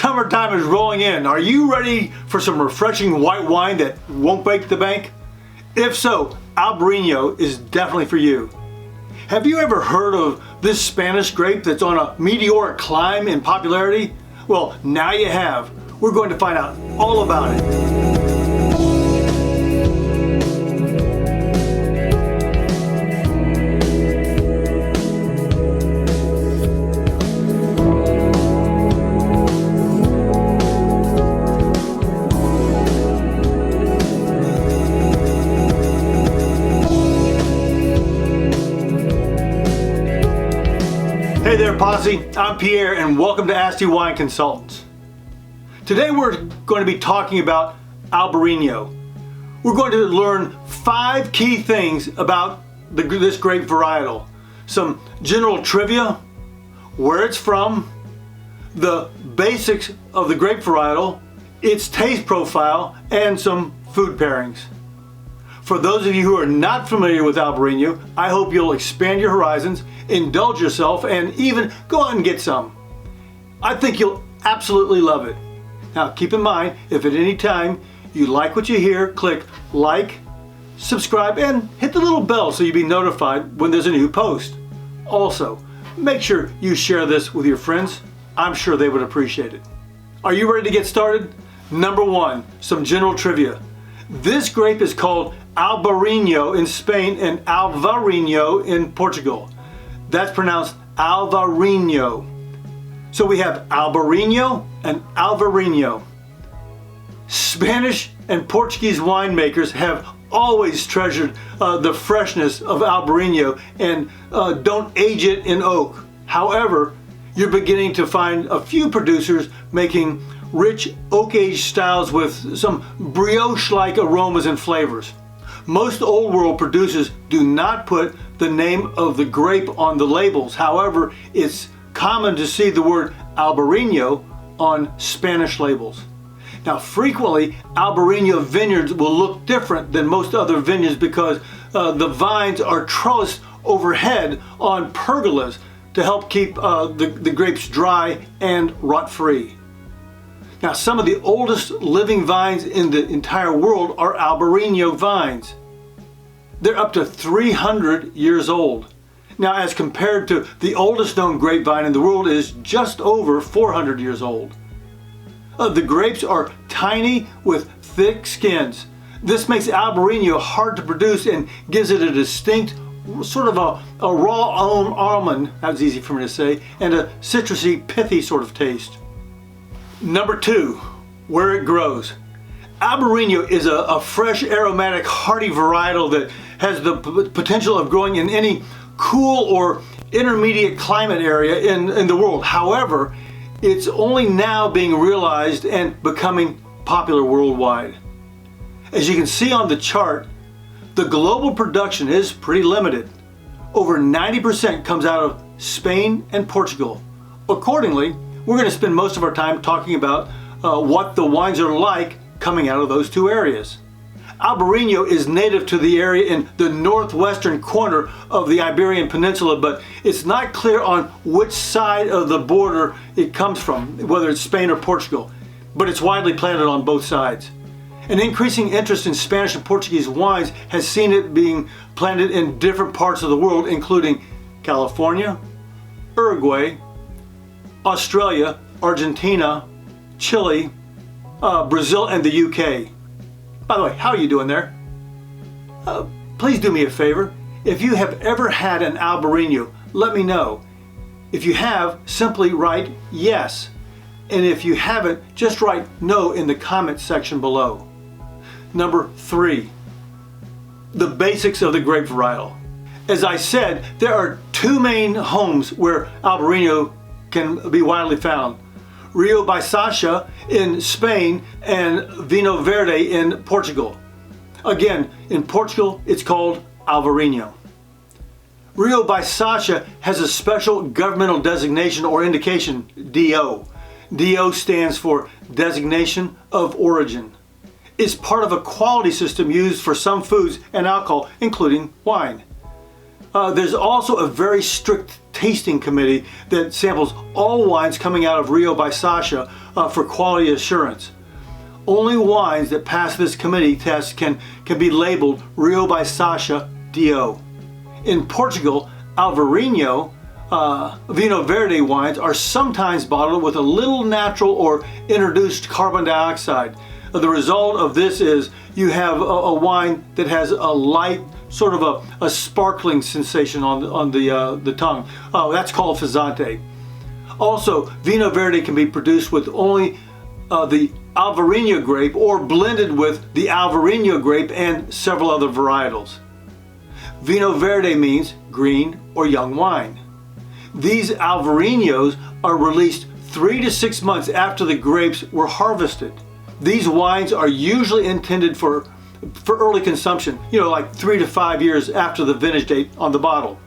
Summertime is rolling in. Are you ready for some refreshing white wine that won't break the bank? If so, Albariño is definitely for you. Have you ever heard of this Spanish grape that's on a meteoric climb in popularity? Well, now you have. We're going to find out all about it. Hey there, Posse. I'm Pierre, and welcome to Asti Wine Consultants. Today we're going to be talking about Albariño. We're going to learn 5 key things about this grape varietal. Some general trivia, where it's from, the basics of the grape varietal, its taste profile, and some food pairings. For those of you who are not familiar with Albariño, I hope you'll expand your horizons, indulge yourself, and even go out and get some. I think you'll absolutely love it. Now keep in mind, if at any time you like what you hear, click like, subscribe, and hit the little bell so you'll be notified when there's a new post. Also, make sure you share this with your friends. I'm sure they would appreciate it. Are you ready to get started? Number 1, some general trivia. This grape is called Albariño in Spain and Alvarinho in Portugal. That's pronounced Alvarinho. So we have Albariño and Alvarinho. Spanish and Portuguese winemakers have always treasured the freshness of Albariño and don't age it in oak. However, you're beginning to find a few producers making rich oak-aged styles with some brioche-like aromas and flavors. Most Old World producers do not put the name of the grape on the labels. However, it's common to see the word Albariño on Spanish labels. Now, frequently, Albariño vineyards will look different than most other vineyards because the vines are trellised overhead on pergolas to help keep the grapes dry and rot-free. Now, some of the oldest living vines in the entire world are Albariño vines. They're up to 300 years old. Now, as compared to the oldest known grapevine in the world is just over 400 years old. The grapes are tiny with thick skins. This makes Albariño hard to produce and gives it a distinct sort of a raw almond, that was easy for me to say, and a citrusy, pithy sort of taste. Number 2, where it grows. Albariño is a fresh, aromatic, hardy varietal that has the potential of growing in any cool or intermediate climate area in the world. However, it's only now being realized and becoming popular worldwide. As you can see on the chart, the global production is pretty limited. Over 90% comes out of Spain and Portugal. Accordingly, we're going to spend most of our time talking about what the wines are like coming out of those 2 areas. Albariño is native to the area in the northwestern corner of the Iberian Peninsula, but it's not clear on which side of the border it comes from, whether it's Spain or Portugal, but it's widely planted on both sides. An increasing interest in Spanish and Portuguese wines has seen it being planted in different parts of the world, including California, Uruguay, Australia, Argentina, Chile, Brazil, and the UK. By the way, how are you doing there? Please do me a favor. If you have ever had an Albariño, let me know. If you have, simply write yes. And if you haven't, just write no in the comment section below. Number 3, the basics of the grape varietal. As I said, there are 2 main homes where Albariño can be widely found. Rio Baixada in Spain and Vinho Verde in Portugal. Again, in Portugal, it's called Alvarinho. Rio Baixada has a special governmental designation or indication, DO. DO stands for Designation of Origin. It's part of a quality system used for some foods and alcohol, including wine. There's also a very strict tasting committee that samples all wines coming out of Rio by Sasha for quality assurance. Only wines that pass this committee test can be labeled Rio by Sasha DO. In Portugal, Alvarinho Vinho Verde wines are sometimes bottled with a little natural or introduced carbon dioxide. The result of this is you have a wine that has a light, sort of a sparkling sensation on the tongue. That's called fizzante. Also, Vinho Verde can be produced with only the Alvarinho grape or blended with the Alvarinho grape and several other varietals. Vinho Verde means green or young wine. These Alvarinhos are released 3 to 6 months after the grapes were harvested. These wines are usually intended for early consumption, like 3 to 5 years after the vintage date on the bottle.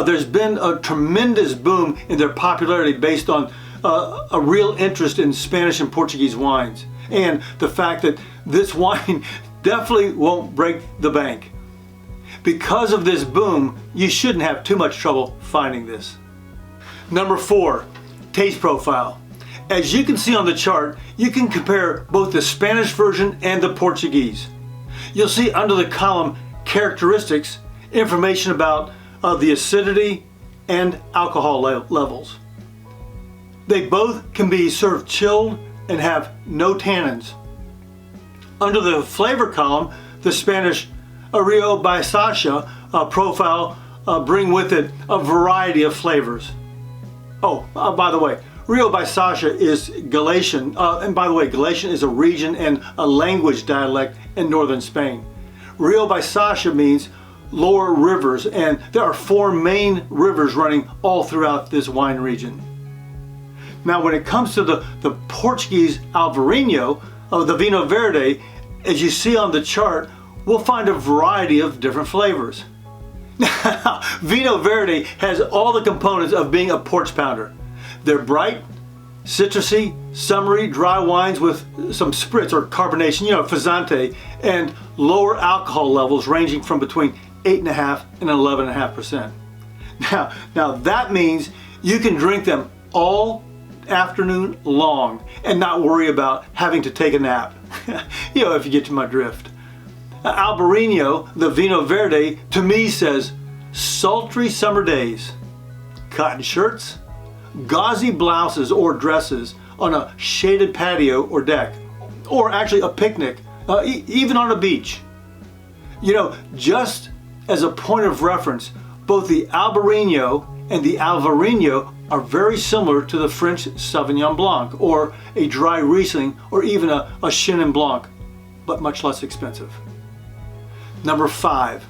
There's been a tremendous boom in their popularity based on a real interest in Spanish and Portuguese wines, and the fact that this wine definitely won't break the bank. Because of this boom, you shouldn't have too much trouble finding this. Number 4, taste profile. As you can see on the chart, you can compare both the Spanish version and the Portuguese. You'll see under the column characteristics, information about the acidity and alcohol levels. They both can be served chilled and have no tannins. Under the flavor column, the Spanish Rio by Sasha profile bring with it a variety of flavors. By the way, Rio by Sasha is Galician, and by the way, Galician is a region and a language dialect in northern Spain. Rio by Sasha means lower rivers, and there are 4 main rivers running all throughout this wine region. Now, when it comes to the Portuguese Alvarinho, the Vinho Verde, as you see on the chart, we'll find a variety of different flavors. Vinho Verde has all the components of being a porch pounder. They're bright, citrusy, summery, dry wines with some spritz or carbonation, fizzante, and lower alcohol levels ranging from between 8.5% and 11.5%. Now that means you can drink them all afternoon long and not worry about having to take a nap, if you get to my drift. Albariño, the Vinho Verde, to me says sultry summer days, cotton shirts, gauzy blouses or dresses on a shaded patio or deck, or actually a picnic, even on a beach. Just as a point of reference, both the Albariño and the Alvarinho are very similar to the French Sauvignon Blanc, or a dry Riesling, or even a Chenin Blanc, but much less expensive. Number 5,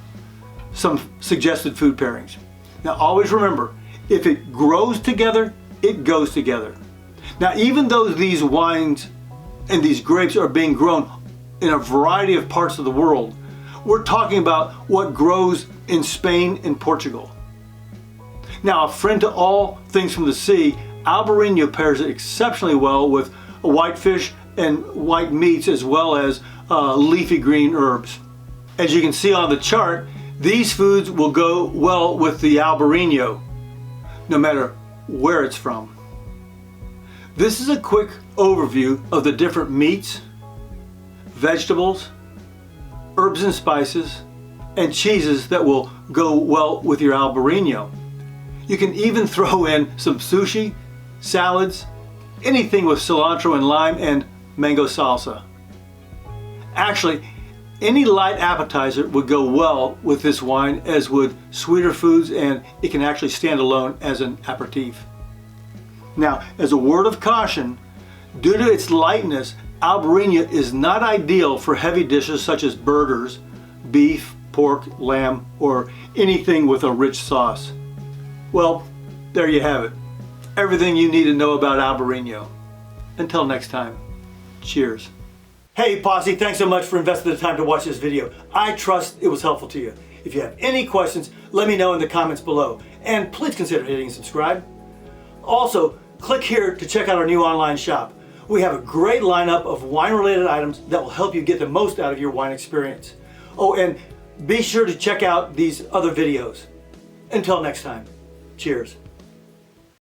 some suggested food pairings. Now always remember, if it grows together, it goes together. Now even though these wines and these grapes are being grown in a variety of parts of the world, we're talking about what grows in Spain and Portugal. Now, a friend to all things from the sea, Albariño pairs exceptionally well with whitefish and white meats, as well as leafy green herbs. As you can see on the chart, these foods will go well with the Albariño, no matter where it's from. This is a quick overview of the different meats, vegetables, herbs and spices, and cheeses that will go well with your Albariño. You can even throw in some sushi, salads, anything with cilantro and lime and mango salsa. Actually, any light appetizer would go well with this wine, as would sweeter foods, and it can actually stand alone as an aperitif. Now, as a word of caution, due to its lightness, Albariño is not ideal for heavy dishes such as burgers, beef, pork, lamb, or anything with a rich sauce. Well, there you have it. Everything you need to know about Albariño. Until next time, cheers. Hey Posse, thanks so much for investing the time to watch this video. I trust it was helpful to you. If you have any questions, let me know in the comments below. And please consider hitting subscribe. Also, click here to check out our new online shop. We have a great lineup of wine-related items that will help you get the most out of your wine experience. Oh, and be sure to check out these other videos. Until next time, Cheers.